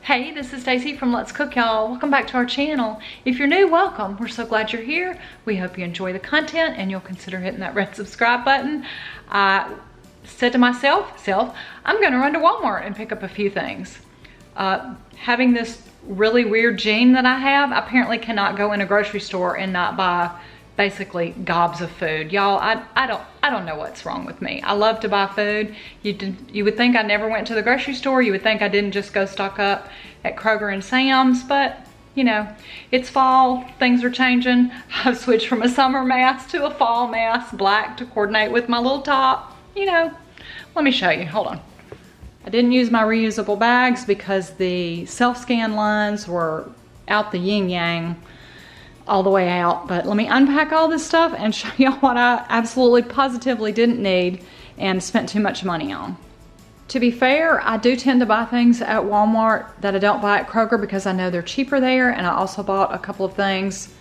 Hey, this is Stacy from Let's Cook, y'all. Welcome back to our channel. If you're new, welcome. We're so glad you're here. We hope you enjoy the content and you'll consider hitting that red subscribe button. I said to myself, I'm gonna run to Walmart and pick up a few things. Having this really weird gene that I have, I apparently cannot go in a grocery store and not buy basically gobs of food. Y'all, I don't know what's wrong with me. I love to buy food. You would think I never went to the grocery store. You would think I didn't just go stock up at Kroger and Sam's, but you know, it's fall, things are changing. I've switched from a summer mask to a fall mask, black to coordinate with my little top. You know, let me show you, hold on. I didn't use my reusable bags because the self-scan lines were out the yin-yang all the way out, but let me unpack all this stuff and show y'all what I absolutely positively didn't need and spent too much money on. To be fair, I do tend to buy things at Walmart that I don't buy at Kroger because I know they're cheaper there, and I also bought a couple of things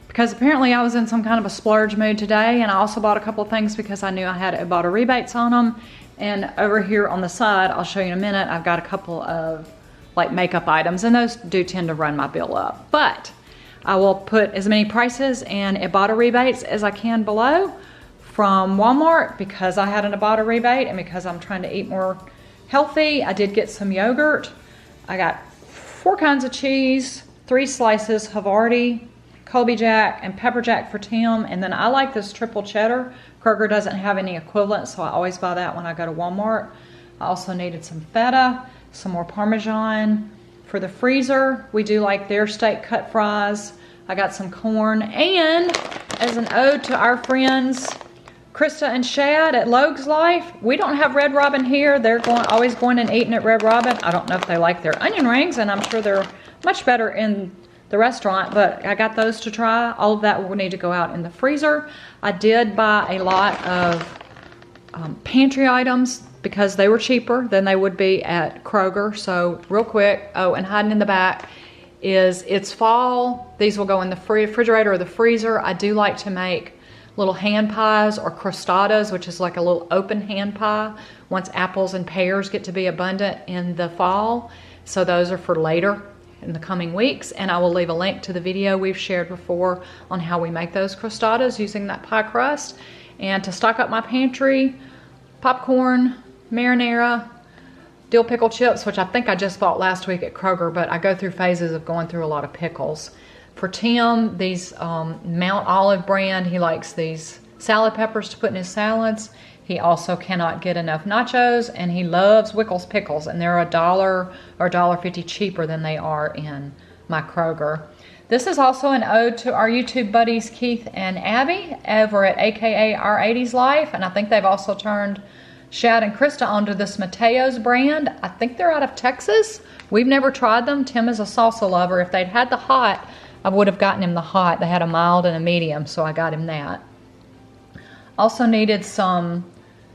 because apparently I was in some kind of a splurge mood today, and I also bought a couple of things because I knew I had Ibotta rebates on them. And over here on the side, I'll show you in a minute, I've got a couple of like makeup items, and those do tend to run my bill up. But I will put as many prices and Ibotta rebates as I can below from Walmart because I had an Ibotta rebate and because I'm trying to eat more healthy. I did get some yogurt. I got 4 kinds of cheese, 3 slices, Havarti, Colby Jack, and Pepper Jack for Tim. And then I like this triple cheddar. Kroger doesn't have any equivalent, so I always buy that when I go to Walmart. I also needed some feta, some more Parmesan. For the freezer, we do like their steak cut fries. I got some corn, and as an ode to our friends Krista and Shadde at Logue's Life, we don't have Red Robin here. They're always going and eating at Red Robin. I don't know if they like their onion rings, and I'm sure they're much better in the restaurant, but I got those to try. All of that will need to go out in the freezer. I did buy a lot of pantry items because they were cheaper than they would be at Kroger. So real quick, oh, and hiding in the back is it's fall. These will go in the refrigerator or the freezer. I do like to make little hand pies or crostadas, which is like a little open hand pie once apples and pears get to be abundant in the fall. So those are for later in the coming weeks, and I will leave a link to the video we've shared before on how we make those crostadas using that pie crust. And to stock up my pantry, popcorn, marinara, dill pickle chips, which I think I just bought last week at Kroger, but I go through phases of going through a lot of pickles. For Tim, these Mount Olive brand, he likes these salad peppers to put in his salads. He also cannot get enough nachos, and he loves Wickles pickles, and they're $1 or $1.50 cheaper than they are in my Kroger. This is also an ode to our YouTube buddies Keith and Abby over at AKA Our 80s Life, and I think they've also turned Shadde and Krista onto this Mateo's brand. I think they're out of Texas. We've never tried them. Tim is a salsa lover. If they'd had the hot, I would have gotten him the hot. They had a mild and a medium, so I got him that. Also needed some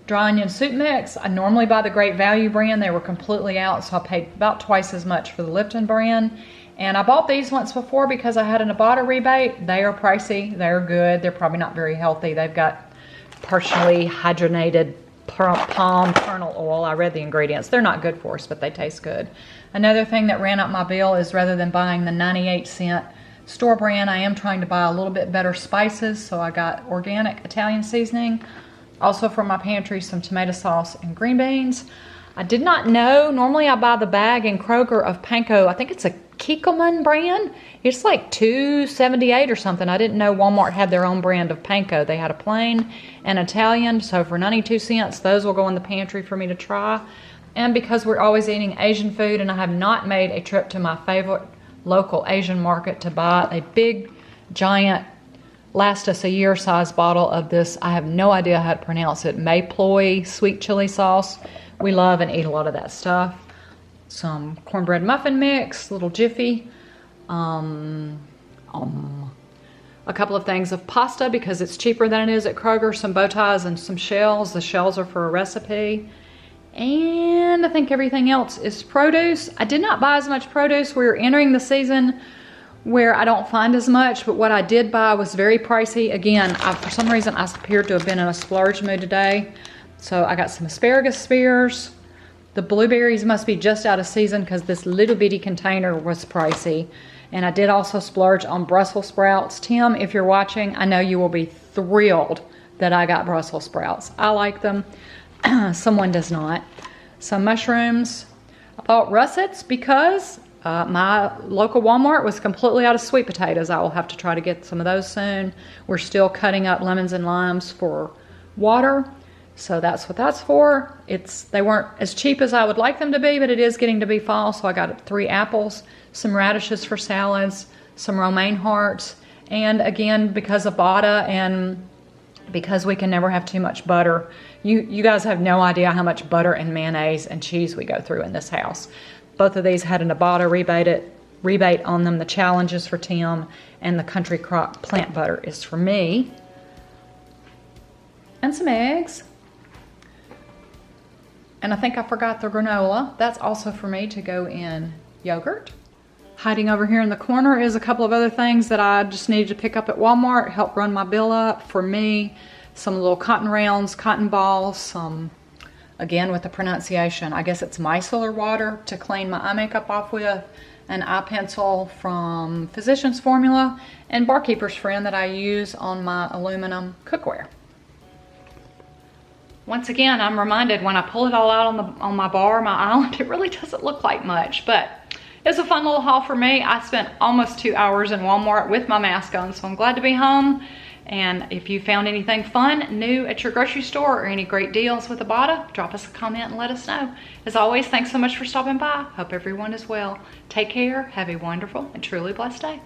dry onion soup mix. I normally buy the Great Value brand. They were completely out, so I paid about twice as much for the Lipton brand. And I bought these once before because I had an Ibotta rebate. They are pricey. They're good. They're probably not very healthy. They've got partially hydrogenated palm kernel oil. I read the ingredients. They're not good for us, but they taste good. Another thing that ran up my bill is rather than buying the 98-cent store brand, I am trying to buy a little bit better spices, so I got organic Italian seasoning. Also for my pantry, some tomato sauce and green beans. I did not know, normally I buy the bag in Kroger of panko. I think it's a Kikkoman brand. It's like $2.78 or something. I didn't know Walmart had their own brand of panko. They had a plain and Italian, so for 92 cents, those will go in the pantry for me to try. And because we're always eating Asian food, and I have not made a trip to my favorite local Asian market to buy a big, giant, last us a year size bottle of this, I have no idea how to pronounce it, Mayploy sweet chili sauce. We love and eat a lot of that stuff. Some cornbread muffin mix, little Jiffy. A couple of things of pasta because it's cheaper than it is at Kroger. Some bow ties and some shells. The shells are for a recipe. And I think everything else is produce. I did not buy as much produce. We're entering the season where I don't find as much, but what I did buy was very pricey. Again, for some reason I appeared to have been in a splurge mood today. So I got some asparagus spears, The blueberries must be just out of season because this little bitty container was pricey. And I did also splurge on Brussels sprouts. Tim, if you're watching, I know you will be thrilled that I got Brussels sprouts. I like them. Someone does not. Some mushrooms. I bought russets because my local Walmart was completely out of sweet potatoes. I will have to try to get some of those soon. We're still cutting up lemons and limes for water. So that's what that's for. They weren't as cheap as I would like them to be, but it is getting to be fall. So I got 3 apples, some radishes for salads, some romaine hearts. And again, because of Ibotta and because we can never have too much butter. You guys have no idea how much butter and mayonnaise and cheese we go through in this house. Both of these had an Ibotta rebate on them. The challenge is for Tim, and the Country Crock plant butter is for me. And some eggs. And I think I forgot the granola. That's also for me to go in yogurt. Hiding over here in the corner is a couple of other things that I just needed to pick up at Walmart, help run my bill up for me. Some little cotton rounds, cotton balls, some, again with the pronunciation, I guess it's micellar water to clean my eye makeup off with, an eye pencil from Physicians Formula, and Barkeeper's Friend that I use on my aluminum cookware. Once again, I'm reminded when I pull it all out on my bar, my island, it really doesn't look like much, but it's a fun little haul for me. I spent almost 2 hours in Walmart with my mask on, so I'm glad to be home. And if you found anything fun, new at your grocery store, or any great deals with Ibotta, drop us a comment and let us know. As always, thanks so much for stopping by. Hope everyone is well. Take care, have a wonderful and truly blessed day.